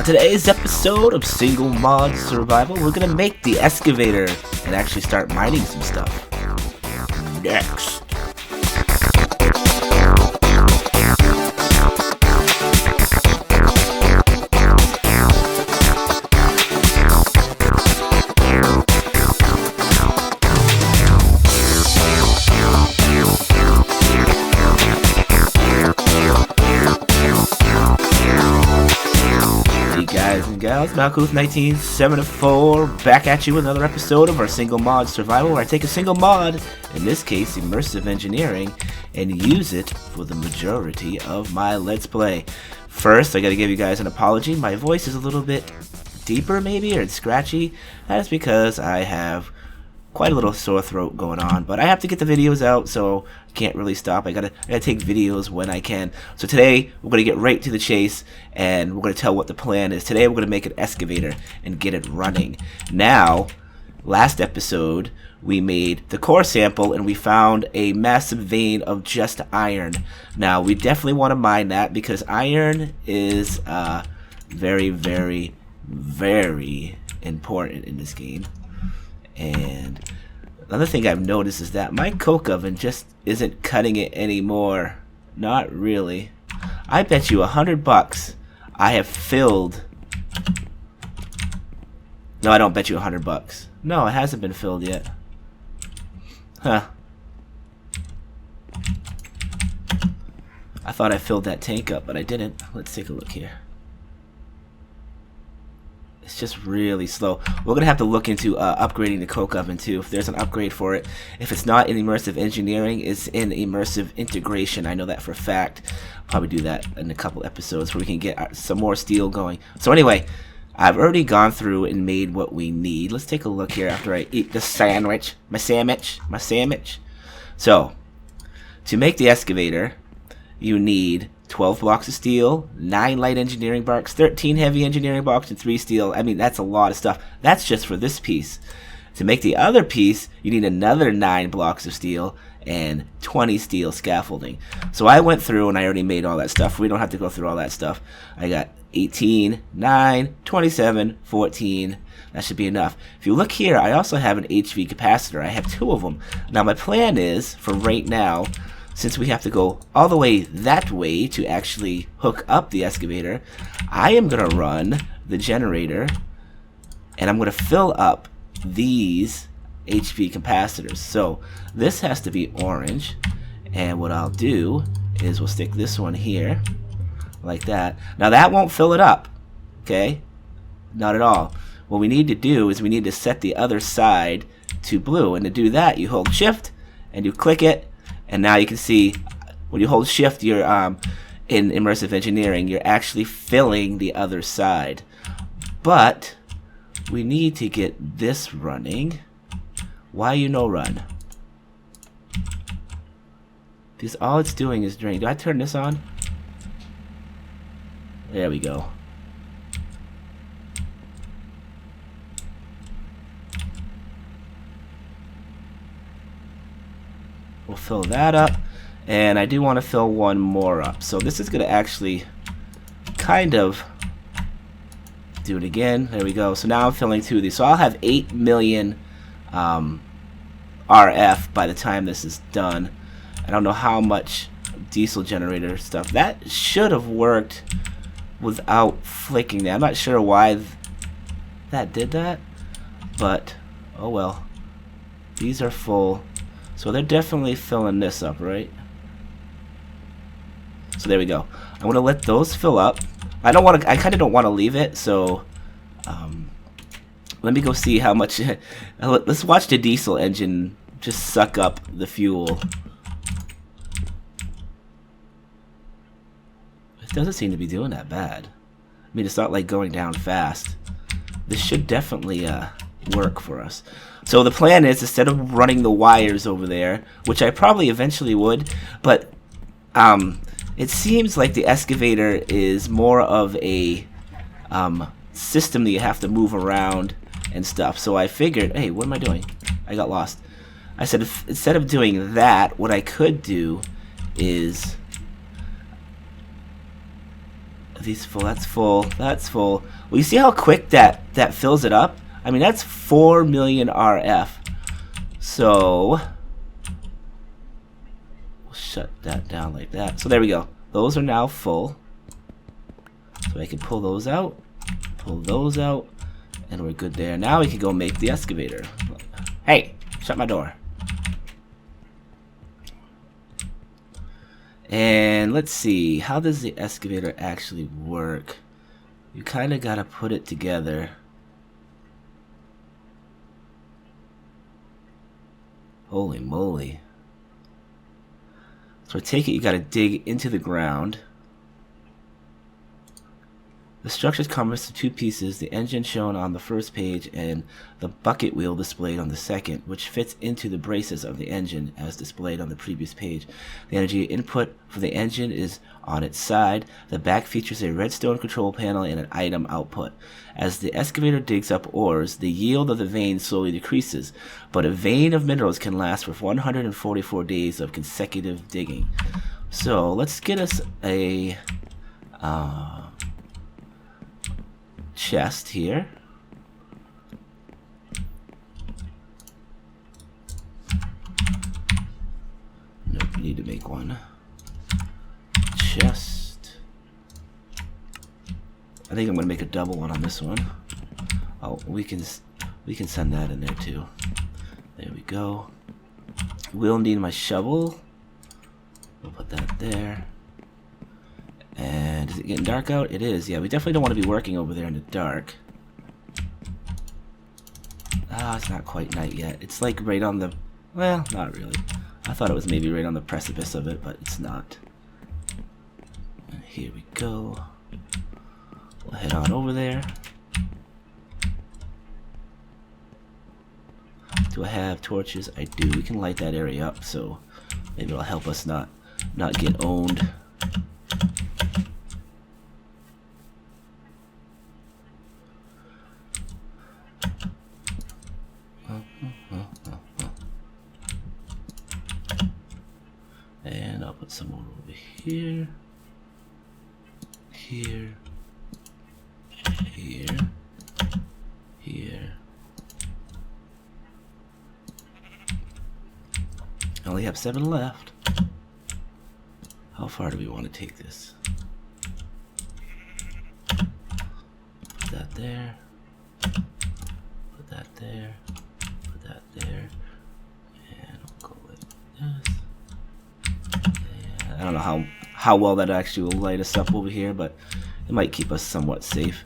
today's episode of Single Mod Survival, we're gonna make the Excavator and actually start mining some stuff. Next. Guys and gals, Malkuth1974 back at you with another episode of our Single Mod Survival, where I take a single mod, in this case Immersive Engineering, and use it for the majority of my Let's Play. First, I gotta give you guys an apology. My voice is a little bit deeper maybe, or it's scratchy. That is because I have quite a little sore throat going on, but I have to get the videos out, so I can't really stop. I gotta take videos when I can. So today we're gonna get right to the chase, and we're gonna tell what the plan is. Today we're gonna make an excavator and get it running. Now, last episode we made the core sample and we found a massive vein of just iron. Now we definitely want to mine that because iron is very, very, very important in this game. And another thing I've noticed is that my coke oven just isn't cutting it anymore. Not really. I bet you $100 I have filled. No, I don't bet you $100. No, it hasn't been filled yet. Huh. I thought I filled that tank up, but I didn't. Let's take a look here. It's just really slow. We're gonna have to look into upgrading the coke oven too, if there's an upgrade for it. If it's not in Immersive Engineering, it's in Immersiveintergration. I know that for a fact. Probably do that in a couple episodes where we can get some more steel going. So anyway, I've already gone through and made what we need. Let's take a look here after I eat the sandwich. My sandwich. So, to make the excavator, you need 12 blocks of steel, 9 light engineering blocks, 13 heavy engineering blocks, and 3 steel. I mean, that's a lot of stuff. That's just for this piece. To make the other piece, you need another 9 blocks of steel and 20 steel scaffolding. So I went through and I already made all that stuff. We don't have to go through all that stuff. I got 18, 9, 27, 14. That should be enough. If you look here, I also have an HV capacitor. I have 2 of them. Now my plan is, for right now, since we have to go all the way that way to actually hook up the excavator, I am going to run the generator and I'm going to fill up these HP capacitors. So this has to be orange, and what I'll do is we'll stick this one here like that. Now that won't fill it up, okay? Not at all. What we need to do is we need to set the other side to blue, and to do that you hold shift and you click it. And now you can see when you hold shift, you're in Immersive Engineering, you're actually filling the other side. But we need to get this running. Why you no run? Because all it's doing is drain. Do I turn this on? There we go. We'll fill that up, and I do want to fill one more up. So this is going to actually kind of do it again. There we go. So now I'm filling 2 of these. So I'll have 8 million RF by the time this is done. I don't know how much diesel generator stuff. That should have worked without flicking that. I'm not sure why that did that, but oh well. These are full. So they're definitely filling this up, right? So there we go. I'm gonna let those fill up. I kind of don't want to leave it. So let me go see how much. Let's watch the diesel engine just suck up the fuel. It doesn't seem to be doing that bad. I mean, it's not like going down fast. This should definitely work for us. So the plan is, instead of running the wires over there, which I probably eventually would, but it seems like the excavator is more of a system that you have to move around and stuff. So I figured, hey, what am I doing? I got lost. I said, instead of doing that, what I could do is these full? That's full. That's full. Well, you see how quick that fills it up? I mean, that's 4 million RF. So we'll shut that down like that. So there we go. Those are now full. So I can pull those out, and we're good there. Now we can go make the excavator. Hey, shut my door. And let's see, how does the excavator actually work? You kind of got to put it together. Holy moly. So I take it you got to dig into the ground. The structure is composed of two pieces, the engine shown on the first page and the bucket wheel displayed on the second, which fits into the braces of the engine as displayed on the previous page. The energy input for the engine is on its side. The back features a redstone control panel and an item output. As the excavator digs up ores, the yield of the vein slowly decreases, but a vein of minerals can last for 144 days of consecutive digging. So let's get us a chest here. Nope, need to make one. Chest. I think I'm gonna make a double one on this one. Oh, we can send that in there too. There we go. We'll need my shovel. We'll put that there. And is it getting dark out? It is. Yeah, we definitely don't want to be working over there in the dark. Ah, it's not quite night yet. It's like right on the... Well, not really. I thought it was maybe right on the precipice of it, but it's not. And here we go. We'll head on over there. Do I have torches? I do. We can light that area up, so maybe it'll help us not get owned. And I'll put some more over here, here, here, here. I only have 7 left. How far do we want to take this? Put that there. Put that there. Put that there. And we'll go like this. I don't know how well that actually will light us up over here, but it might keep us somewhat safe.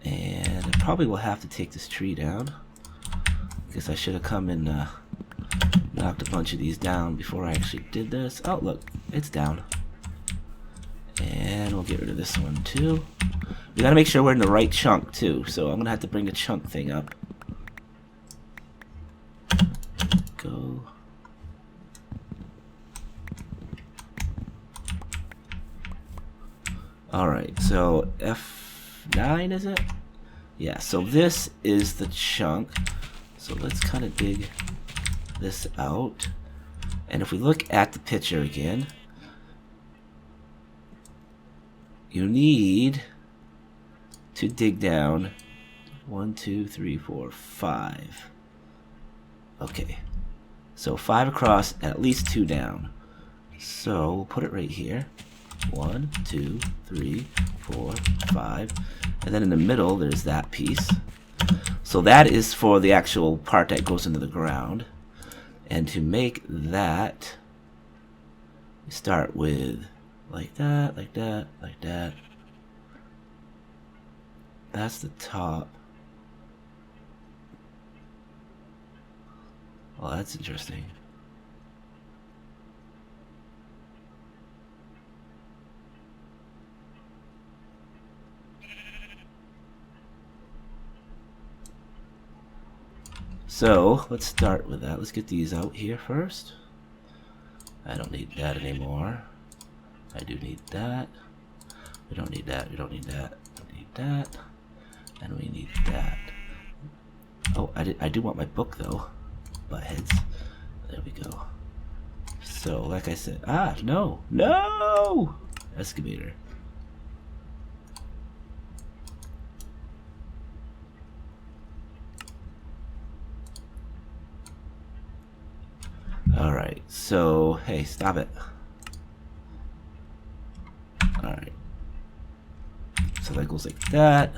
And I probably will have to take this tree down. I guess I should have come and knocked a bunch of these down before I actually did this. Oh, look, it's down. And we'll get rid of this one too. We gotta make sure we're in the right chunk too, so I'm gonna have to bring the chunk thing up. Go. Alright, so F9 is it? Yeah, so this is the chunk. So let's kind of dig this out. And if we look at the picture again, you need to dig down 1, 2, 3, 4, 5. Okay, so 5 across, at least 2 down. So we'll put it right here. 1, 2, 3, 4, 5, and then in the middle there's that piece. So that is for the actual part that goes into the ground. And to make that, we start with like that, like that, like that. That's the top. Well, that's interesting. So let's start with that. Let's get these out here first. I don't need that anymore. I do need that. We don't need that. We don't need that. We need that. And we need that. Oh, I do want my book though. Butt heads. There we go. So like I said, no, no! Excavator. Alright, so, hey, stop it. Alright. So that goes like that.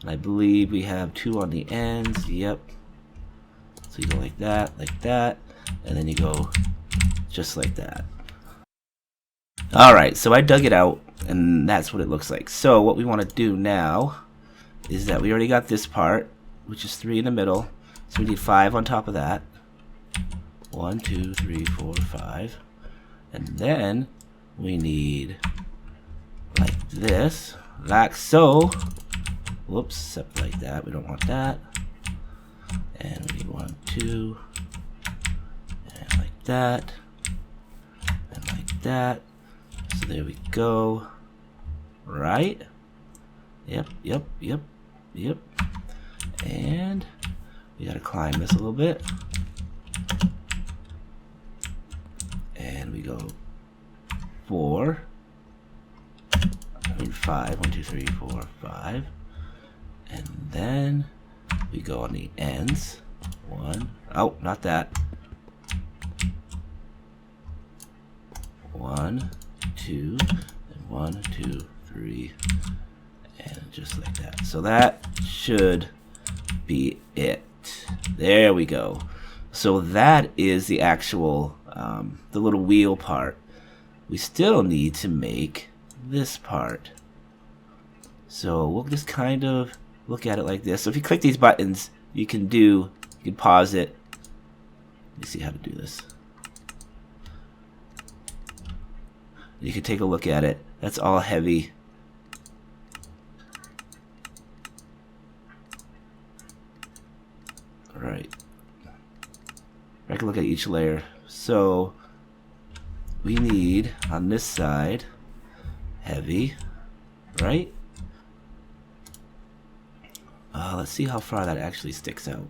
And I believe we have 2 on the ends. Yep. So you go like that, and then you go just like that. Alright, so I dug it out, and that's what it looks like. So what we want to do now is that we already got this part, which is 3 in the middle. So we need 5 on top of that. 1, 2, 3, 4, 5. And then we need like this, like so. Whoops, except like that. We don't want that. And we need 1, 2, and like that, and like that. So there we go. Right? Yep. And we gotta climb this a little bit. And we go 4. I mean 5. 1, 2, 3, 4, 5. And then we go on the ends. 1. Oh, not that. 1, 2, and 1, 2, 3, and just like that. So that should be it. There we go. So that is the actual, the little wheel part. We still need to make this part. So we'll just kind of look at it like this. So if you click these buttons, you can pause it. Let me see how to do this. You can take a look at it. That's all heavy. Alright. I can look at each layer. So we need on this side heavy, right? Let's see how far that actually sticks out.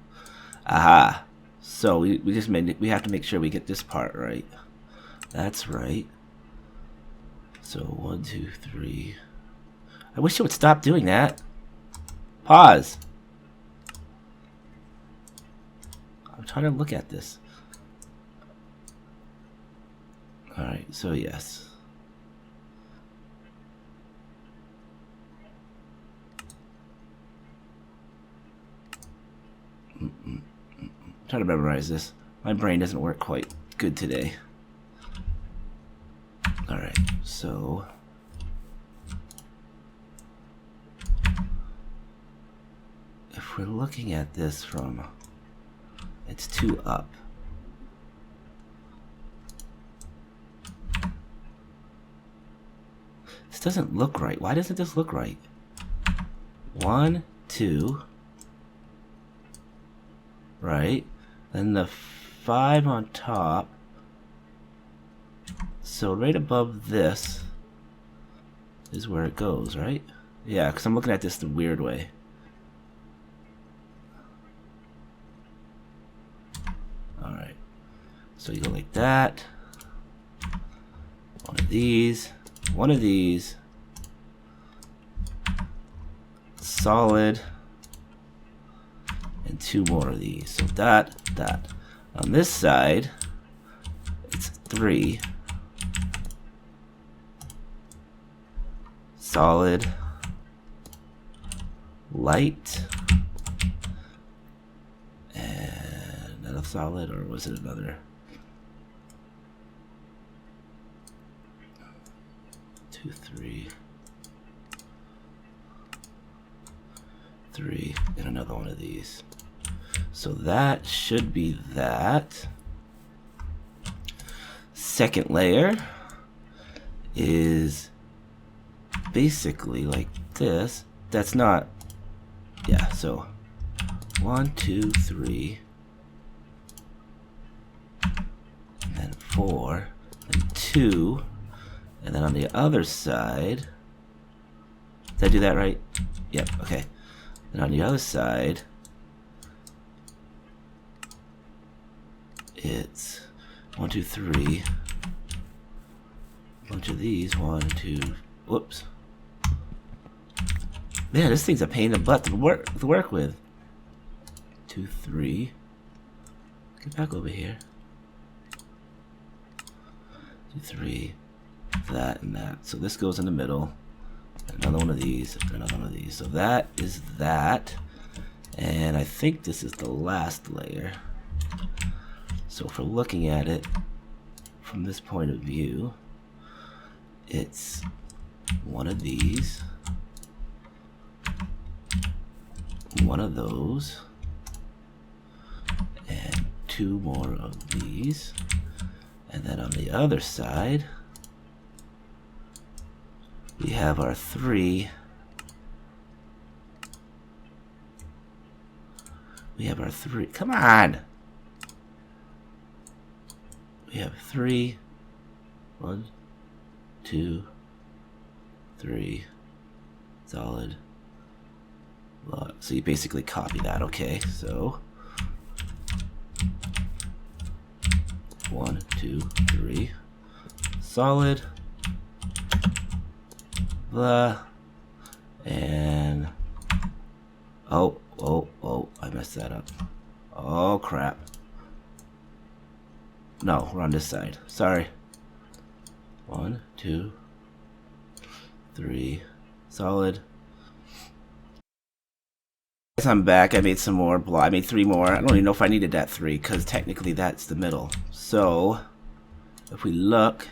Aha! So we have to make sure we get this part right. That's right. So 1, 2, 3. I wish it would stop doing that. Pause. I'm trying to look at this. Alright, so yes. I'm trying to memorize this. My brain doesn't work quite good today. Alright, so if we're looking at this from, it's 2 up. This doesn't look right. Why doesn't this look right? 1, 2, right? Then the 5 on top. So right above this is where it goes, right? Yeah, because I'm looking at this the weird way. Alright. So you go like that. One of these. One of these. Solid. And 2 more of these. So that. On this side, it's 3. Solid, light, and another solid, or was it another? 2, 3, 3, and another one of these. So that should be that. Second layer is basically like this. That's not, yeah, so 1, 2, 3, and then 4, and 2, and then on the other side, did I do that right? Yep, okay. And on the other side, it's 1, 2, 3, a bunch of these, 1, 2, whoops. Man, this thing's a pain in the butt to work with. 2, 3. Get back over here. 3, that, and that. So this goes in the middle. Another one of these, another one of these. So that is that. And I think this is the last layer. So if we're looking at it from this point of view, it's one of these, one of those, and 2 more of these. And then on the other side, we have our 3. We have our 3. Come on! We have 3. 1, 2, 3. Solid. So you basically copy that, okay? So 1, 2, 3. Solid. Blah. And oh, I messed that up. Oh crap. No, we're on this side. Sorry. 1, 2, 3. Solid. Guess I'm back. I made some more I made 3 more. I don't even know if I needed that 3 because technically that's the middle. So if we look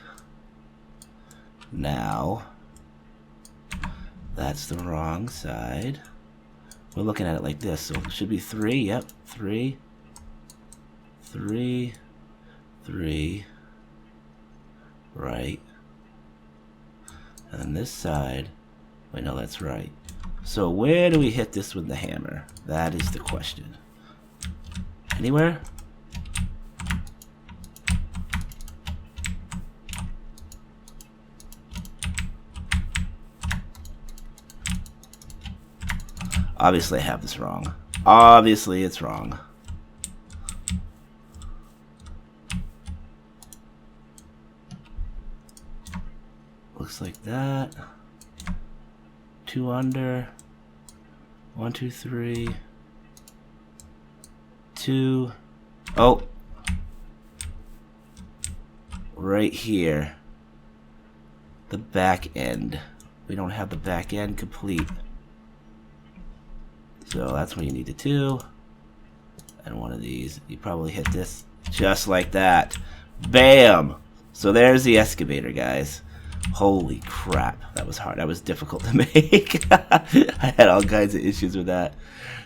now, that's the wrong side. We're looking at it like this, so it should be 3. Yep, 3, 3, 3, right. And then this side, wait, no, that's right. So where do we hit this with the hammer? That is the question. Anywhere? Obviously I have this wrong. Obviously it's wrong. Looks like that. 2 under. 1, 2, 3. 2. Oh. Right here. The back end. We don't have the back end complete. So that's when you need the 2. And one of these. You probably hit this just like that. Bam! So there's the excavator, guys. Holy crap, that was hard. That was difficult to make. I had all kinds of issues with that.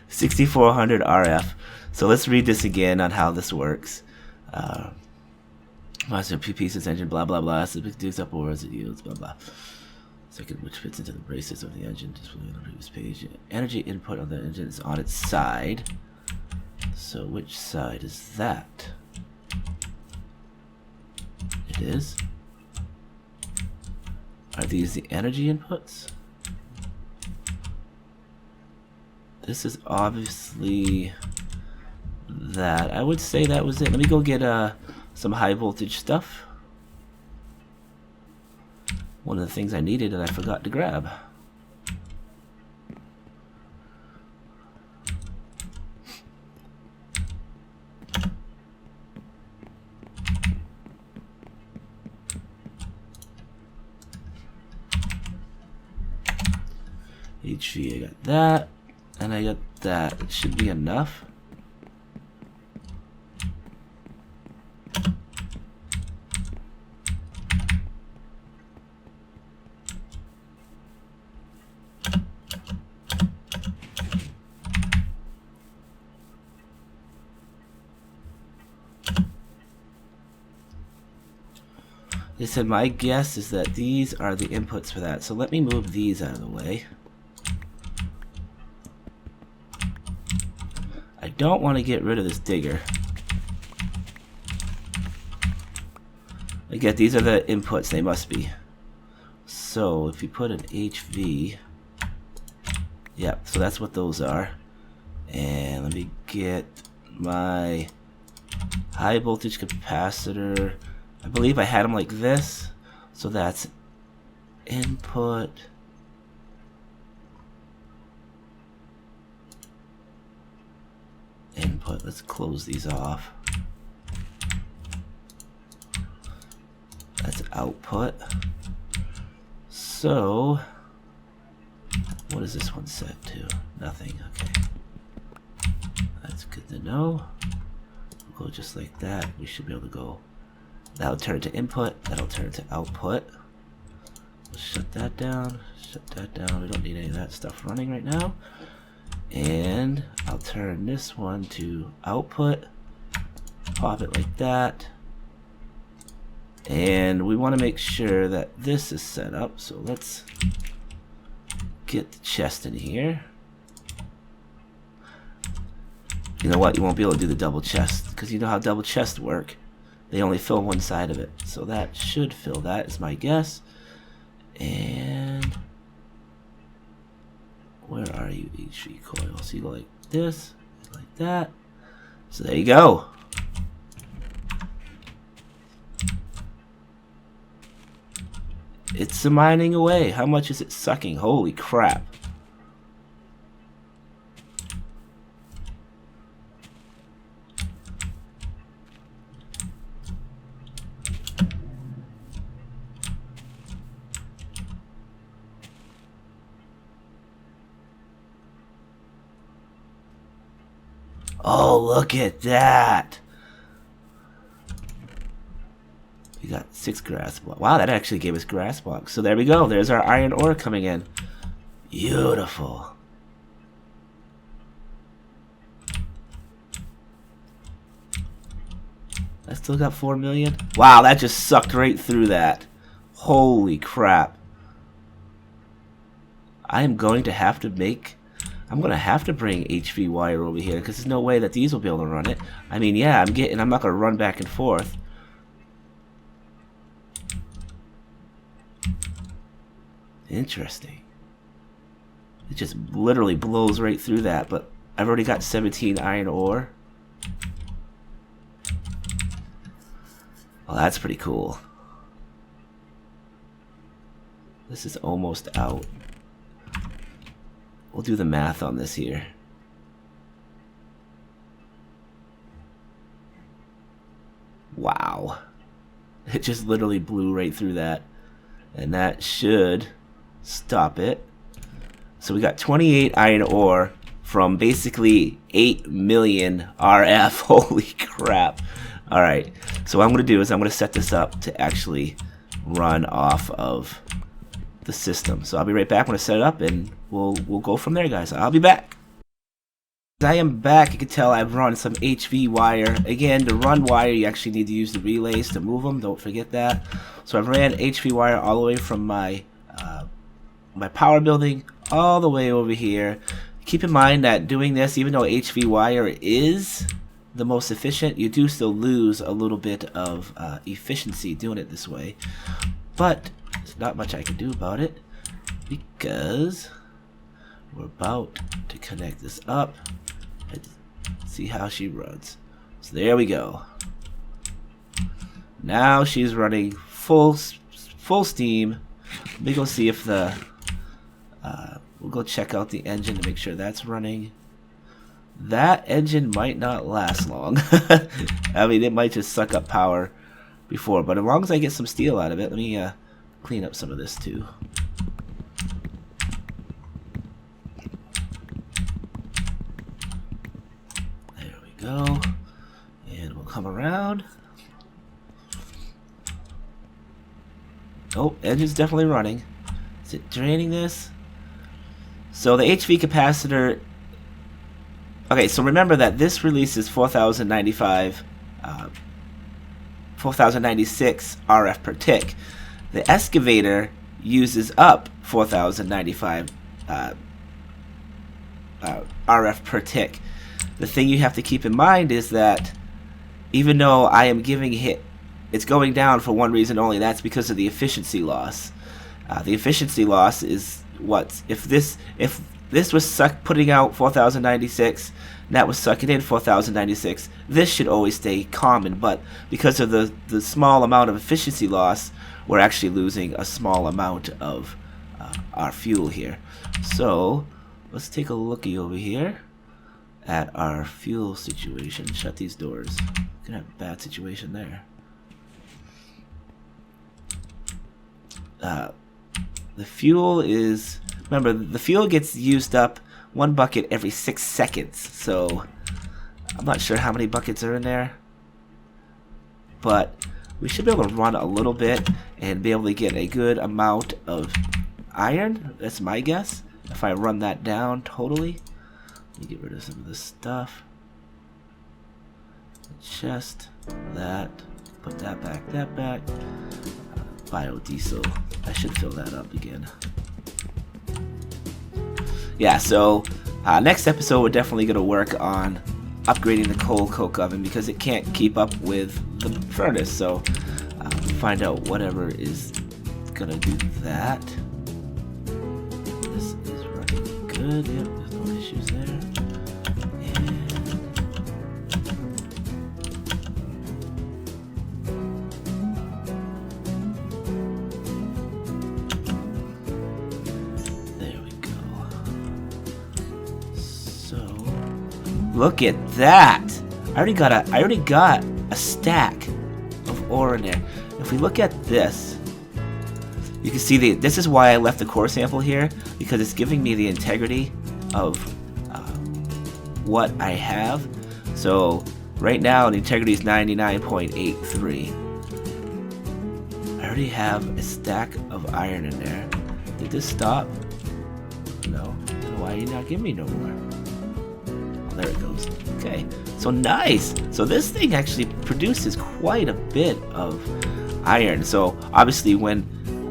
6400 RF. So let's read this again on how this works. Master P pieces engine, blah blah blah. So it digs up ore as it yields, blah blah. Second, which fits into the braces of the engine. Displayed on the previous page. Energy input on the engine is on its side. So which side is that? It is. Are these the energy inputs? This is obviously that. I would say that was it. Let me go get some high voltage stuff. One of the things I needed and I forgot to grab. HV, I got that, and I got that. It should be enough. They said my guess is that these are the inputs for that. So let me move these out of the way. I don't want to get rid of this digger. Again, these are the inputs, they must be. So if you put an HV, yeah, so that's what those are. And let me get my high voltage capacitor. I believe I had them like this. So that's input. Input, let's close these off. That's output. So what is this one set to? Nothing. Okay, that's good to know. We'll go just like that. We should be able to go. That'll turn to input. That'll turn to output. We'll shut that down. Shut that down. We don't need any of that stuff running right now. And I'll turn this one to output. Pop it like that. And we want to make sure that this is set up. So let's get the chest in here. You know what? You won't be able to do the double chest because you know how double chests work. They only fill one side of it. So that should fill that, is my guess. And where are you, HV coil? So you go like this, like that. So there you go. It's mining away. How much is it sucking? Holy crap. Oh, look at that. We got 6 grass blocks. Wow, that actually gave us grass blocks. So there we go. There's our iron ore coming in. Beautiful. I still got 4 million. Wow, that just sucked right through that. Holy crap. I am going to have to make... I'm going to have to bring HV wire over here because there's no way that these will be able to run it. I mean, yeah, I'm not going to run back and forth. Interesting. It just literally blows right through that, but I've already got 17 iron ore. Well, that's pretty cool. This is almost out. We'll do the math on this here. Wow. It just literally blew right through that. And that should stop it. So we got 28 iron ore from basically 8 million RF. Holy crap. Alright. So what I'm going to do is I'm going to set this up to actually run off of the system. So I'll be right back when I set it up, and we'll go from there, guys. I'll be back. I am back. You can tell I've run some HV wire. Again, to run wire, you actually need to use the relays to move them. Don't forget that. So I've ran HV wire all the way from my my power building all the way over here. Keep in mind that doing this, even though HV wire is the most efficient, you do still lose a little bit of efficiency doing it this way. But there's not much I can do about it because we're about to connect this up and see how she runs. So there we go. Now she's running full steam. Let me go see if the we'll go check out the engine to make sure that's running. That engine might not last long. I mean, it might just suck up power before, but as long as I get some steel out of it, let me clean up some of this too. There we go. And we'll come around. Oh, engine's definitely running. Is it draining this? So the HV capacitor... Okay, so remember that this releases 4096 RF per tick. The excavator uses up 4095 RF per tick. The thing you have to keep in mind is that even though I am giving it, it's going down for one reason only. That's because of the efficiency loss. The efficiency loss is what if this was putting out 4096, that was sucking in 4096. This should always stay common, but because of the small amount of efficiency loss, we're actually losing a small amount of our fuel here. So let's take a looky over here at our fuel situation. Shut these doors. We're gonna have a bad situation there. the fuel is, remember, the fuel gets used up 1 bucket every 6 seconds. So I'm not sure how many buckets are in there, but we should be able to run a little bit and be able to get a good amount of iron. That's my guess. If I run that down totally, let me get rid of some of this stuff. Chest, that, put that back. Biodiesel, I should fill that up again. Yeah, so next episode we're definitely going to work on upgrading the coal coke oven because it can't keep up with the furnace. So find out whatever is going to do that. This is running good. Yep, there's no issues there. Look at that! I already got a stack of ore in there. If we look at this, you can see this is why I left the core sample here, because it's giving me the integrity of what I have. So right now the integrity is 99.83. I already have a stack of iron in there. Did this stop? No. Why are you not giving me no more? There it goes. Okay, so nice. So this thing actually produces quite a bit of iron. So obviously when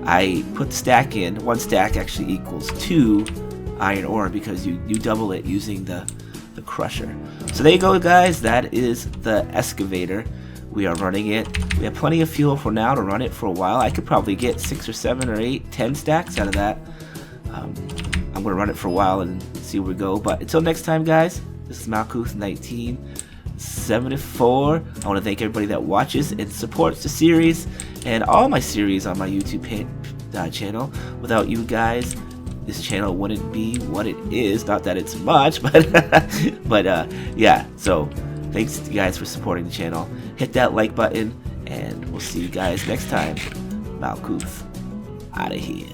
I put the stack in, 1 stack actually equals 2 iron ore because you double it using the crusher. So there you go, guys. That is the excavator. We are running it. We have plenty of fuel for now to run it for a while. I could probably get 6 or 7 or 8, 10 stacks out of that. I'm gonna run it for a while and see where we go. But until next time, guys. This is Malkuth1974. I want to thank everybody that watches and supports the series and all my series on my YouTube channel. Without you guys, this channel wouldn't be what it is. Not that it's much, but yeah. So thanks to you guys for supporting the channel. Hit that like button, and we'll see you guys next time. Malkuth, out of here.